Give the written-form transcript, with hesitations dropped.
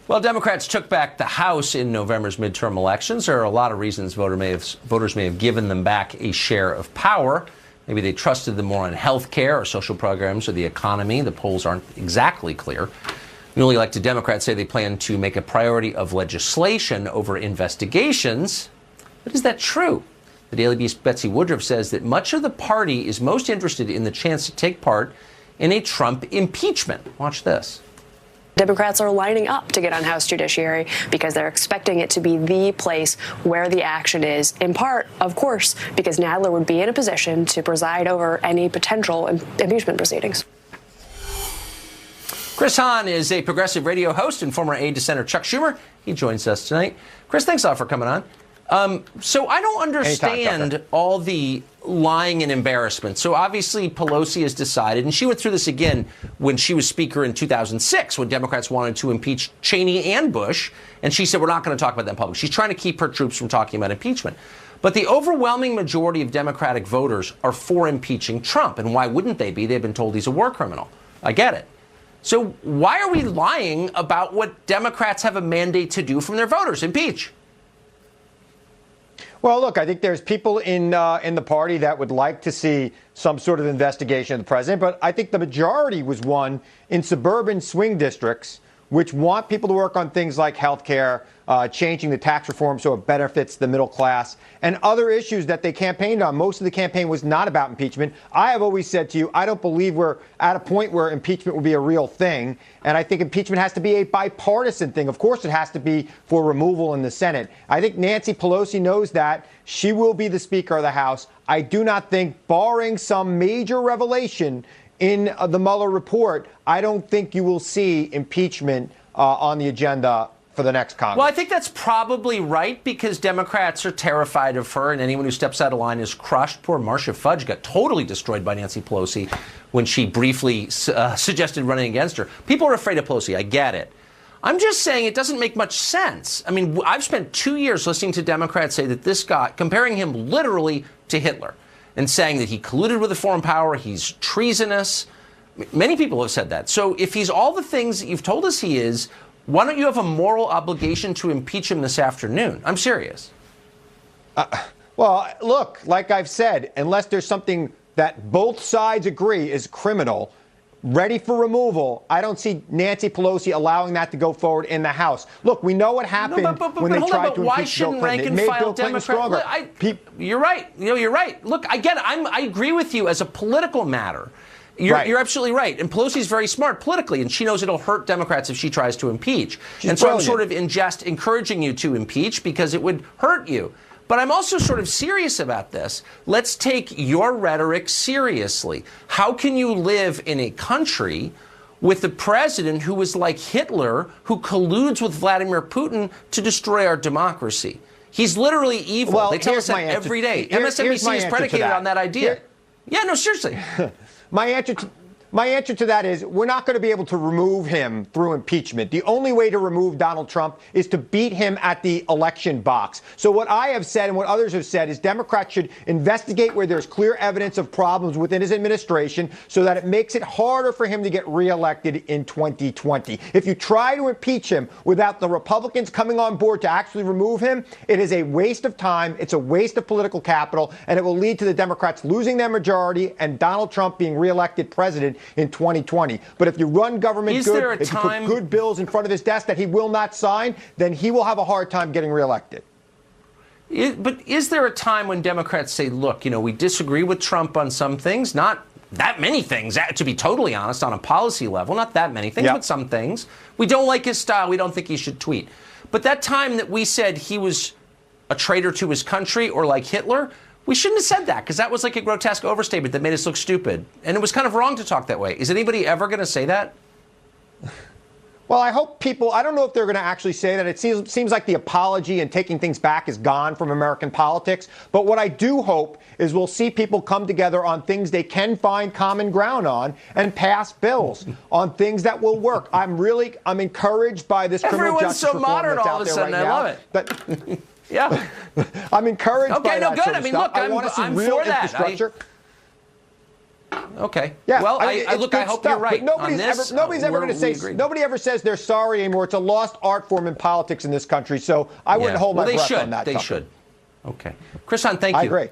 Well, Democrats took back the House in November's midterm elections. There are a lot of reasons voters may have given them back a share of power. Maybe they trusted them more on health care or social programs or the economy. The polls aren't exactly clear. Newly elected Democrats say they plan to make a priority of legislation over investigations. But is that true? The Daily Beast's Betsy Woodruff says that much of the party is most interested in the chance to take part in a Trump impeachment. Watch this. Democrats are lining up to get on House Judiciary because they're expecting it to be the place where the action is, in part, of course, because Nadler would be in a position to preside over any potential impeachment proceedings. Chris Hahn is a progressive radio host and former aide to Senator Chuck Schumer. He joins us tonight. Chris, thanks a lot for coming on. So I don't understand all the lying and embarrassment. So obviously Pelosi has decided, and she went through this again when she was Speaker in 2006, when Democrats wanted to impeach Cheney and Bush, and she said, we're not going to talk about that in public. She's trying to keep her troops from talking about impeachment. But the overwhelming majority of Democratic voters are for impeaching Trump. And why wouldn't they be? They've been told he's a war criminal. I get it. So why are we lying about what Democrats have a mandate to do from their voters? Impeach. Well, look, I think there's people in the party that would like to see some sort of investigation of the president. But I think the majority was won in suburban swing districts, which want people to work on things like health care, changing the tax reform so it benefits the middle class, and other issues that they campaigned on. Most of the campaign was not about impeachment. I have always said to you, I don't believe we're at a point where impeachment will be a real thing. And I think impeachment has to be a bipartisan thing. Of course, it has to be for removal in the Senate. I think Nancy Pelosi knows that. She will be the Speaker of the House. I do not think, barring some major revelation in the Mueller report, I don't think you will see impeachment on the agenda for the next Congress. Well, I think that's probably right because Democrats are terrified of her, and anyone who steps out of line is crushed. Poor Marcia Fudge got totally destroyed by Nancy Pelosi when she briefly suggested running against her. People are afraid of Pelosi. I get it. I'm just saying it doesn't make much sense. I mean, I've spent 2 years listening to Democrats say that this guy, comparing him literally to Hitler, and saying that he colluded with a foreign power, he's treasonous. Many people have said that. So if he's all the things that you've told us he is, why don't you have a moral obligation to impeach him this afternoon? I'm serious. Well, look, like I've said, unless there's something that both sides agree is criminal, ready for removal, I don't see Nancy Pelosi allowing that to go forward in the House. Look, we know what happened when they tried to impeach Bill Clinton. It made Bill Clinton stronger. You're right. You're right. Look, I get it. I agree with you as a political matter. You're absolutely right. And Pelosi's very smart politically, and she knows it'll hurt Democrats if she tries to impeach. And so I'm sort of in jest encouraging you to impeach because it would hurt you. But I'm also sort of serious about this. Let's take your rhetoric seriously. How can you live in a country with a president who is like Hitler, who colludes with Vladimir Putin to destroy our democracy? He's literally evil. Well, they tell us that every day. MSNBC is predicated on that idea. Yeah, no, seriously. My answer to that is we're not going to be able to remove him through impeachment. The only way to remove Donald Trump is to beat him at the election box. So what I have said and what others have said is Democrats should investigate where there's clear evidence of problems within his administration so that it makes it harder for him to get reelected in 2020. If you try to impeach him without the Republicans coming on board to actually remove him, it is a waste of time. It's a waste of political capital, and it will lead to the Democrats losing their majority and Donald Trump being reelected president in 2020. But if you run government good, if you put good bills in front of his desk that he will not sign, then he will have a hard time getting reelected. But is there a time when Democrats say, look, we disagree with Trump on some things, not that many things, to be totally honest, on a policy level, not that many things, but some things. We don't like his style. We don't think he should tweet. But that time that we said he was a traitor to his country or like Hitler, we shouldn't have said that because that was like a grotesque overstatement that made us look stupid. And it was kind of wrong to talk that way. Is anybody ever going to say that? Well, I hope people, I don't know if they're going to actually say that. It seems like the apology and taking things back is gone from American politics. But what I do hope is we'll see people come together on things they can find common ground on and pass bills on things that will work. I'm encouraged by this criminal justice reform that's out there right now. I love it. Yeah. I'm encouraged by that good. sort of stuff. I want to see real infrastructure. Okay. Yeah. Well, I hope you're right. Nobody ever says they're sorry anymore. It's a lost art form in politics in this country. So I wouldn't hold my breath on that. They should. Okay. Chris Hahn, thank you. I agree.